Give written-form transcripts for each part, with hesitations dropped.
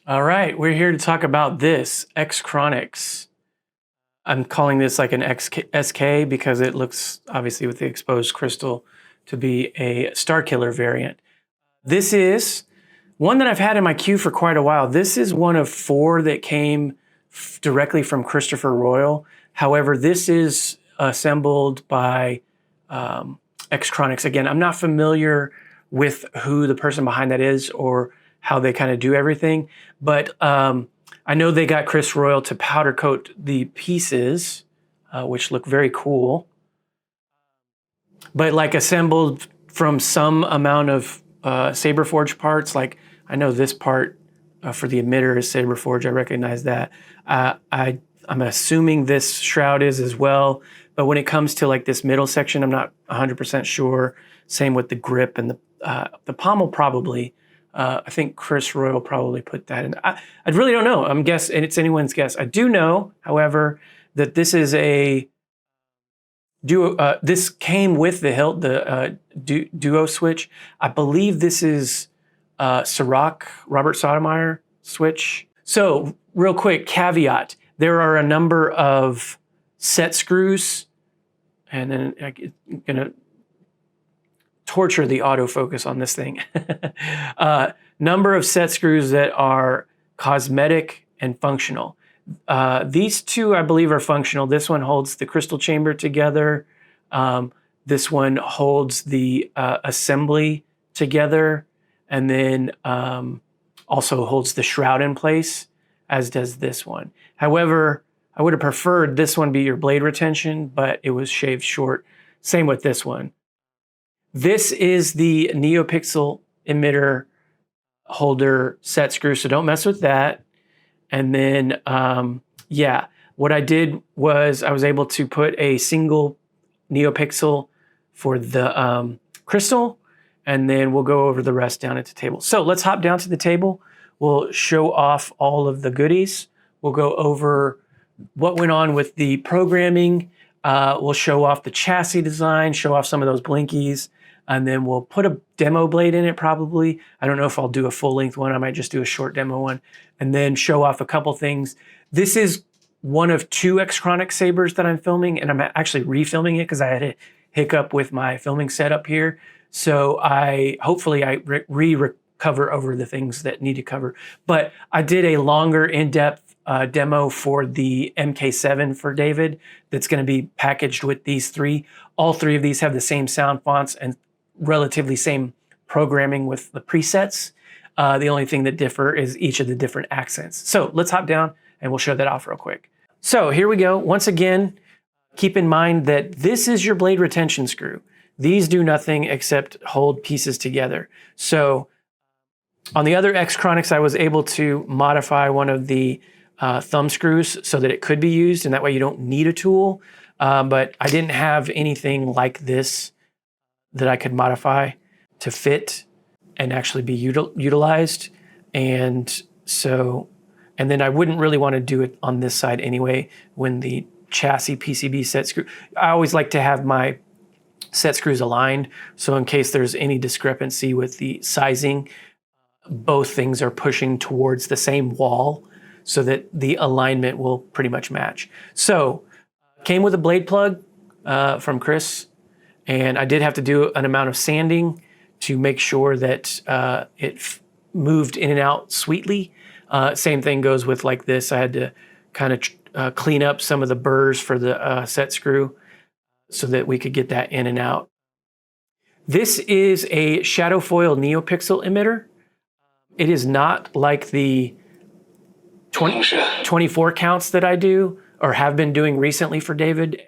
All right, we're here to talk about this Excronix. I'm calling this like an SK because it looks, obviously with the exposed crystal, to be a Starkiller variant. This is one that I've had in my queue for quite a while. This is one of 4 that came directly from Christopher Royal. However, this is assembled by Excronix. Again, I'm not familiar with who the person behind that is or how they kind of do everything, but I know they got Chris Royal to powder coat the pieces, which look very cool, but like assembled from some amount of saber forge parts. Like I know this part for the emitter is saber forge. I recognize that. I'm assuming this shroud is as well, but when it comes to like this middle section, I'm not 100% sure. Same with the grip and the pommel probably. I think Chris Royal probably put that in. I really don't know. I'm guessing, and it's anyone's guess. I do know, however, that this is a duo. This came with the hilt, the duo switch. I believe this is Soroc, Robert Sotomayor switch. So real quick caveat: there are a number of set screws, and then I'm gonna torture the autofocus on this thing. Number of set screws that are cosmetic and functional. These 2, I believe, are functional. This one holds the crystal chamber together. This one holds the assembly together, and then also holds the shroud in place, as does this one. However, I would have preferred this one be your blade retention, but it was shaved short. Same with this one. This is the neopixel emitter holder set screw, so don't mess with that. And then, yeah, what I did was I was able to put a single neopixel for the crystal, and then we'll go over the rest down at the table. So let's hop down to the table. We'll show off all of the goodies. We'll go over what went on with the programming. We'll show off the chassis design, show off some of those blinkies, and then we'll put a demo blade in it probably. I don't know if I'll do a full length one. I might just do a short demo one, and then show off a couple things. This is one of 2 Excronix Sabers that I'm filming, and I'm actually refilming it because I had a hiccup with my filming setup here. So hopefully I recover over the things that need to cover. But I did a longer in-depth demo for the MK7 for David that's going to be packaged with these 3. All 3 of these have the same sound fonts and relatively same programming with the presets. The only thing that differ is each of the different accents. So let's hop down and we'll show that off real quick. So here we go. Once again, keep in mind that this is your blade retention screw. These do nothing except hold pieces together. So on the other Excronix, I was able to modify one of the thumb screws so that it could be used, and that way you don't need a tool. But I didn't have anything like this that I could modify to fit and actually be utilized. And then I wouldn't really want to do it on this side anyway when the chassis PCB set screw. I always like to have my set screws aligned, so in case there's any discrepancy with the sizing, both things are pushing towards the same wall so that the alignment will pretty much match. So came with a blade plug from Chris, and I did have to do an amount of sanding to make sure that it moved in and out sweetly. Same thing goes with like this. I had to kind of clean up some of the burrs for the set screw so that we could get that in and out. This is a Shadowfoil neopixel emitter. It is not like the 24 counts that I do or have been doing recently for David.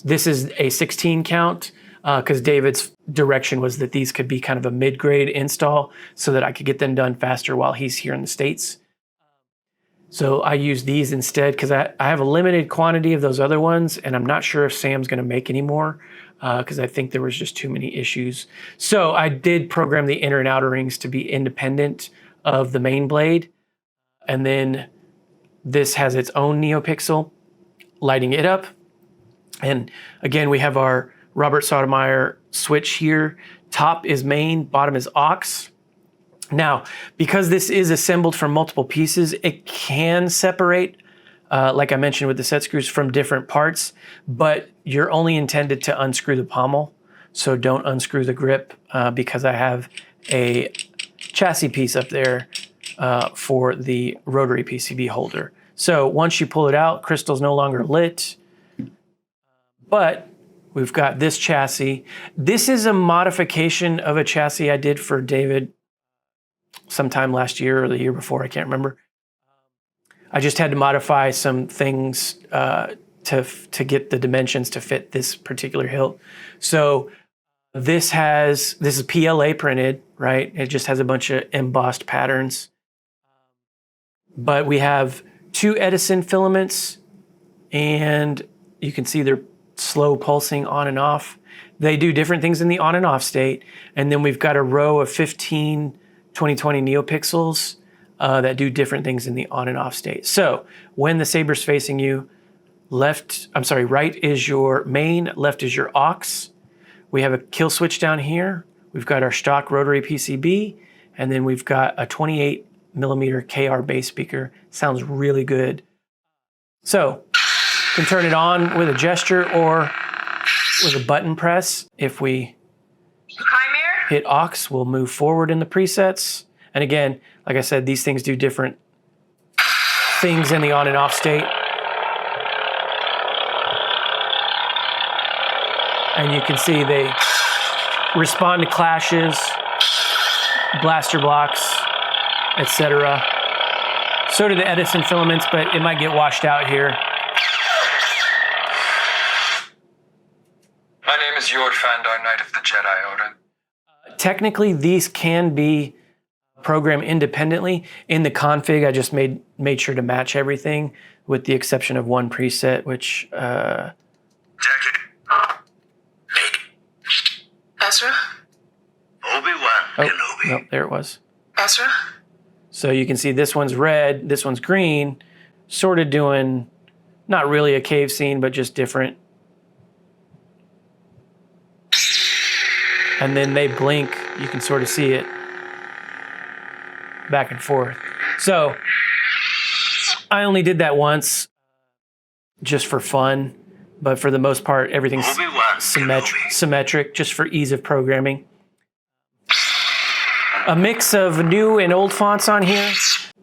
This is a 16 count because David's direction was that these could be kind of a mid-grade install so that I could get them done faster while he's here in the States. So I use these instead because I have a limited quantity of those other ones, and I'm not sure if Sam's going to make any more because I think there was just too many issues. So I did program the inner and outer rings to be independent of the main blade. And then this has its own neopixel, lighting it up. And again, we have our Robert Sotomayor switch here. Top is main, bottom is aux. Now, because this is assembled from multiple pieces, it can separate, like I mentioned with the set screws, from different parts, but you're only intended to unscrew the pommel. So don't unscrew the grip because I have a chassis piece up there for the rotary PCB holder. So once you pull it out, crystal's no longer lit, but we've got this chassis. This is a modification of a chassis I did for David sometime last year or the year before, I can't remember. I just had to modify some things to get the dimensions to fit this particular hilt. So this is PLA printed, right? It just has a bunch of embossed patterns. But we have 2 Edison filaments, and you can see they're slow pulsing on and off. They do different things in the on and off state. And then we've got a row of 15 2020 neopixels that do different things in the on and off state. So when the saber's facing you, right is your main, left is your aux. We have a kill switch down here. We've got our Shtok Rotary PCB, and then we've got a 28 millimeter KR bass speaker. Sounds really good. So you can turn it on with a gesture or with a button press. If we hit aux, we'll move forward in the presets. And again, like I said, these things do different things in the on and off state. And you can see they respond to clashes, blaster blocks, etc. So do the Edison filaments, but it might get washed out here. My name is George Fandar, Knight of the Jedi Order. Technically, these can be programmed independently. In the config, I just made sure to match everything with the exception of one preset, which... Ezra? Obi-Wan Kenobi. No, there it was. Ezra? So you can see this one's red, this one's green, sort of doing, not really a cave scene, but just different. And then they blink, you can sort of see it back and forth. So I only did that once just for fun, but for the most part, everything's symmetric just for ease of programming. A mix of new and old fonts on here.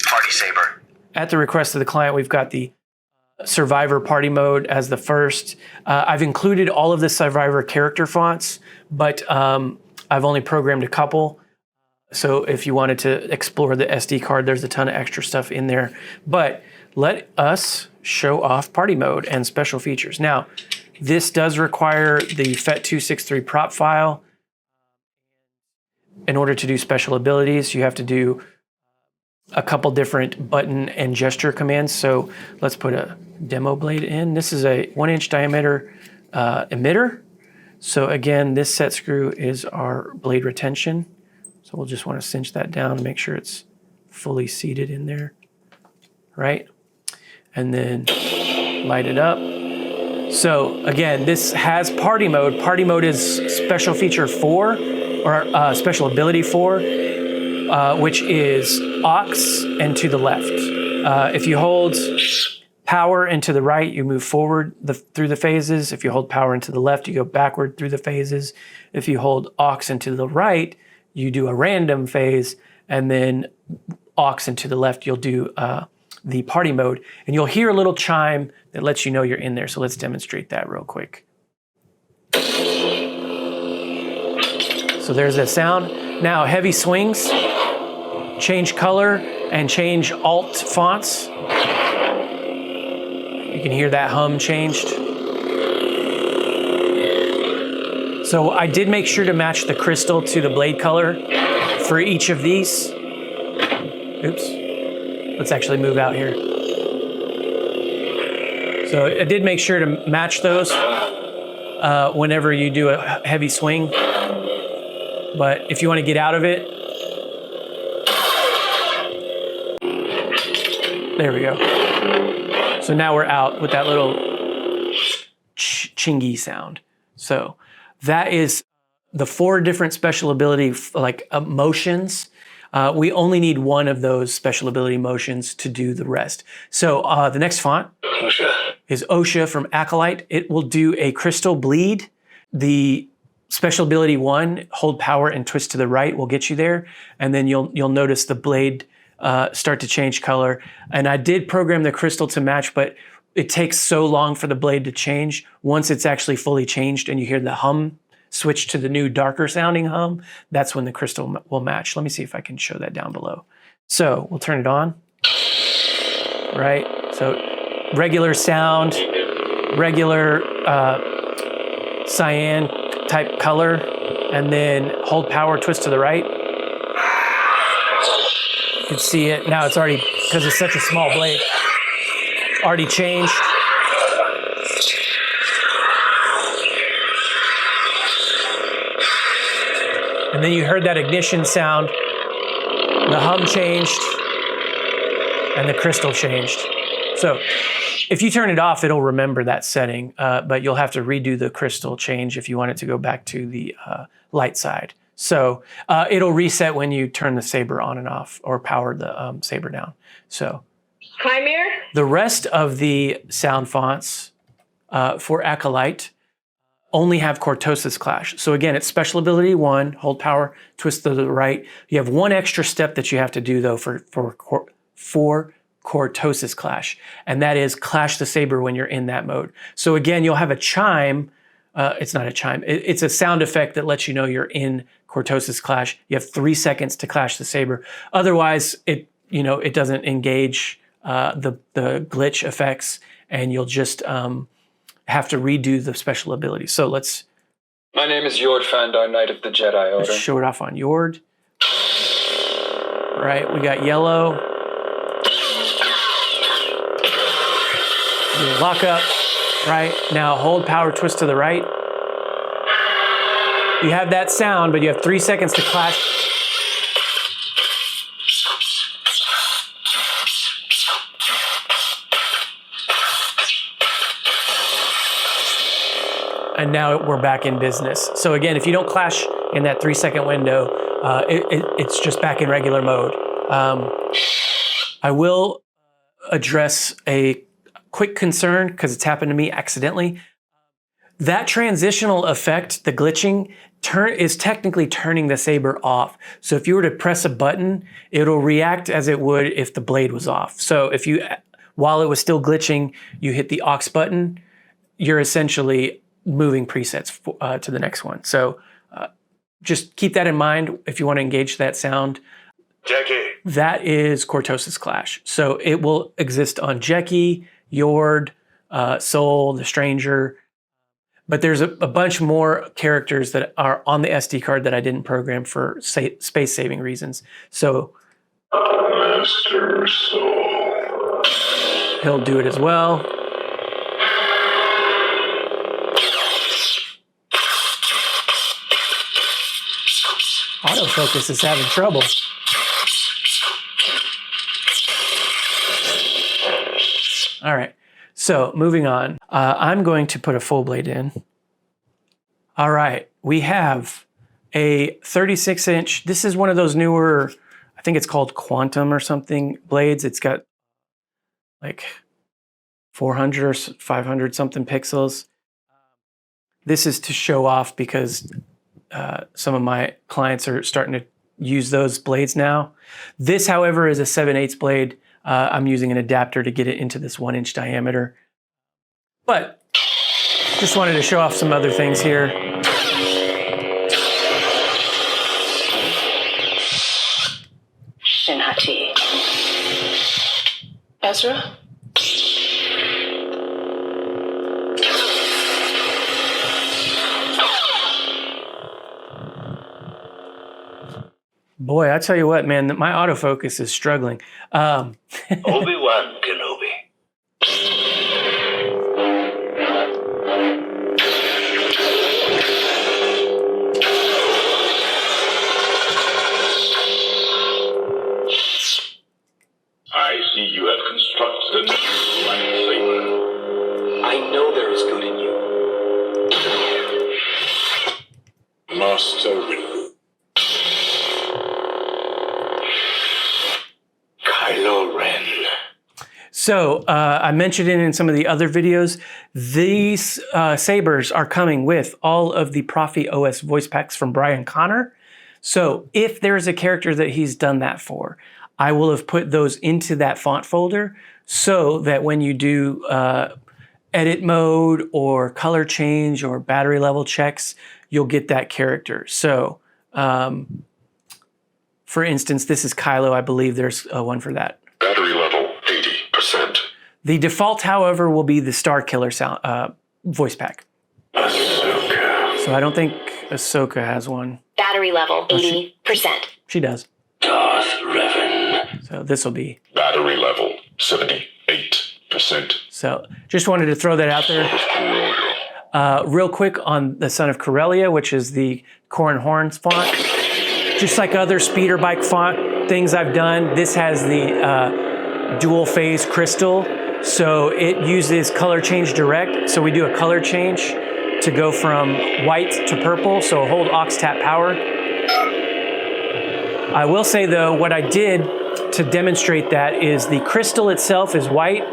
Party Saber. At the request of the client, we've got the Survivor Party Mode as the first. I've included all of the Survivor character fonts, but I've only programmed a couple. So if you wanted to explore the SD card, there's a ton of extra stuff in there. But let us show off Party Mode and special features. Now, this does require the FET263 prop file. In order to do special abilities, you have to do a couple different button and gesture commands. So let's put a demo blade in. This is a 1-inch diameter emitter. So again, this set screw is our blade retention. So we'll just want to cinch that down and make sure it's fully seated in there, right? And then light it up. So again, this has Party Mode. Party Mode is special feature 4, or special ability 4, which is aux and to the left. If you hold power and to the right, you move forward through the phases. If you hold power and to the left, you go backward through the phases. If you hold aux and to the right, you do a random phase, and then aux and to the left, you'll do the party mode. And you'll hear a little chime that lets you know you're in there. So let's demonstrate that real quick. So there's that sound. Now heavy swings, change color, and change alt fonts. You can hear that hum changed. So I did make sure to match the crystal to the blade color for each of these. Oops. Let's actually move out here. So I did make sure to match those whenever you do a heavy swing. But if you want to get out of it, there we go. So now we're out with that little chingy sound. So that is the 4 different special ability like motions. We only need one of those special ability motions to do the rest. So the next font is OSHA from Acolyte. It will do a crystal bleed. The special ability 1, hold power and twist to the right, will get you there. And then you'll notice the blade start to change color. And I did program the crystal to match, but it takes so long for the blade to change. Once it's actually fully changed and you hear the hum switch to the new darker sounding hum, that's when the crystal will match. Let me see if I can show that down below. So we'll turn it on, right? So regular sound, regular cyan type color, and then hold power, twist to the right. You can see it. Now it's already, because it's such a small blade, already changed. And then you heard that ignition sound, the hum changed, and the crystal changed. So if you turn it off, it'll remember that setting, but you'll have to redo the crystal change if you want it to go back to the light side. So it'll reset when you turn the saber on and off or power the saber down. So the rest of the sound fonts for Acolyte only have cortosis clash. So again, it's special ability 1, hold power, twist to the right. You have one extra step that you have to do though for cortosis clash, and that is clash the saber when you're in that mode. So again, you'll have a chime. It's not a chime. It's a sound effect that lets you know you're in cortosis clash. You have 3 seconds to clash the saber. Otherwise, it doesn't engage the glitch effects, and you'll just have to redo the special ability. So let's. My name is Yord Fandar, Knight of the Jedi Order. Let's show it off on Yord. Right, we got yellow. Lock up, right? Now hold power, twist to the right. You have that sound, but you have 3 seconds to clash. And now we're back in business. So again, if you don't clash in that 3 second window, it's just back in regular mode. I will address a quick concern because it's happened to me accidentally. That transitional effect, the glitching, is technically turning the saber off. So if you were to press a button, it'll react as it would if the blade was off. So if you, while it was still glitching, you hit the aux button, you're essentially moving presets to the next one. So just keep that in mind if you want to engage that sound. Jackie. That is cortosis clash. So it will exist on Jackie, Yord, Soul, the Stranger. But there's a bunch more characters that are on the SD card that I didn't program for space saving reasons. So Master Soul. He'll do it as well. Autofocus is having trouble. All right, so moving on. I'm going to put a full blade in. All right, we have a 36-inch. This is one of those newer, I think it's called Quantum or something, blades. It's got like 400 or 500 something pixels. This is to show off because some of my clients are starting to use those blades now. This, however, is a 7/8 blade. I'm using an adapter to get it into this 1-inch diameter. But just wanted to show off some other things here. Shinhati. Ezra? Boy, I tell you what, man, my autofocus is struggling. Obi-Wan Kenobi. I see you have constructed a new lightsaber. I know there is good in you. Master Windu. So I mentioned it in some of the other videos. These sabers are coming with all of the Proffie OS voice packs from Brian Connor. So if there's a character that he's done that for, I will have put those into that font folder so that when you do edit mode or color change or battery level checks, you'll get that character. So for instance, this is Kylo. I believe there's one for that. Battery level 80%. The default, however, will be the Starkiller sound voice pack. Ahsoka. So I don't think Ahsoka has one. Battery level 80%. She does. Darth Revan. So this will be. Battery level 78%. So just wanted to throw that out there. Real quick on the Son of Corellia, which is the Corran Horns font. Just like other speeder bike font things I've done, this has the dual phase crystal. So it uses color change direct. So we do a color change to go from white to purple. So hold aux tap power. I will say though, what I did to demonstrate that is the crystal itself is white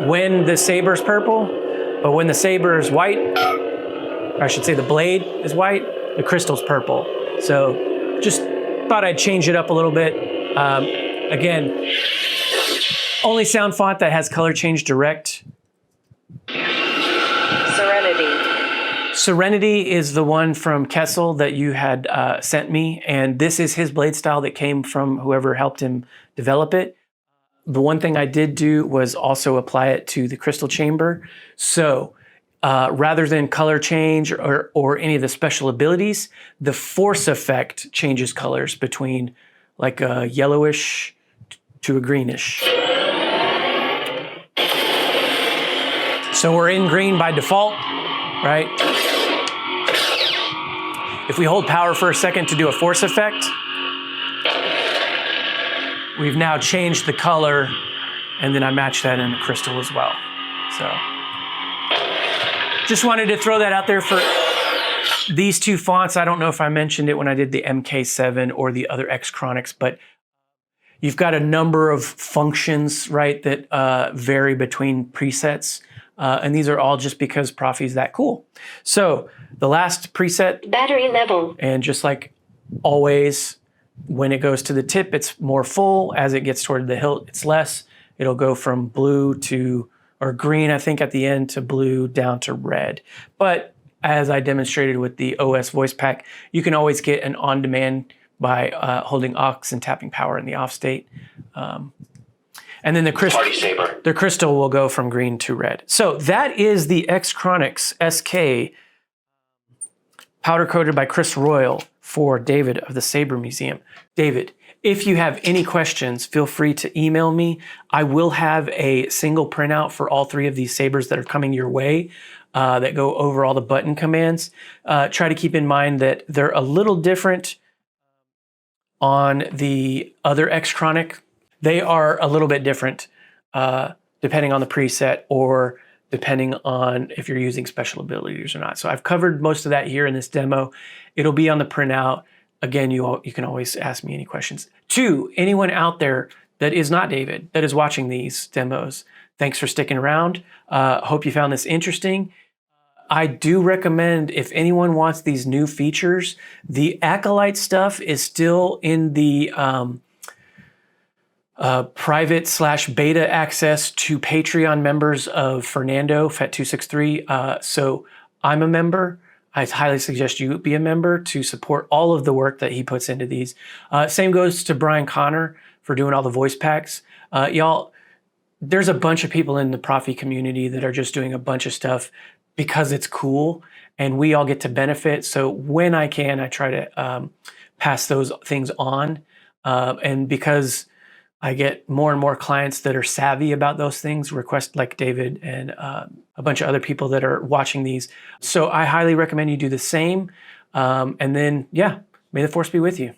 when the saber's purple, but when the saber is white, or I should say the blade is white, the crystal's purple. So just thought I'd change it up a little bit. Again, only sound font that has color change direct. Serenity is the one from Kessel that you had sent me, and this is his blade style that came from whoever helped him develop it. The one thing I did do was also apply it to the crystal chamber. So rather than color change or any of the special abilities, the force effect changes colors between like a yellowish to a greenish. So we're in green by default, right? If we hold power for a second to do a force effect, we've now changed the color, and then I match that in the crystal as well. So just wanted to throw that out there for these two fonts. I don't know if I mentioned it when I did the MK7 or the other Excronix, but you've got a number of functions, right, that vary between presets. And these are all just because Proffie's that cool. So the last preset. Battery level. And just like always, when it goes to the tip, it's more full. As it gets toward the hilt, it's less. It'll go from blue to, or green, I think, at the end, to blue down to red. But as I demonstrated with the OS voice pack, you can always get an on-demand by holding aux and tapping power in the off state. And then the crystal will go from green to red. So that is the Excronix SK powder coated by Chris Royal for David of the Saber Museum. David, if you have any questions, feel free to email me. I will have a single printout for all three of these sabers that are coming your way that go over all the button commands. Try to keep in mind that they're a little different on the other Excronix. They are a little bit different depending on the preset or depending on if you're using special abilities or not. So I've covered most of that here in this demo. It'll be on the printout. Again, you can always ask me any questions. To anyone out there that is not David, that is watching these demos, thanks for sticking around. Hope you found this interesting. I do recommend, if anyone wants these new features, the Acolyte stuff is still in the private/beta access to Patreon members of Fernando, Fet263. So I'm a member. I highly suggest you be a member to support all of the work that he puts into these. Same goes to Brian Connor for doing all the voice packs. Y'all, there's a bunch of people in the Proffie community that are just doing a bunch of stuff because it's cool and we all get to benefit. So when I can, I try to pass those things on. And because I get more and more clients that are savvy about those things, request like David and a bunch of other people that are watching these. So I highly recommend you do the same. And then, yeah, may the force be with you.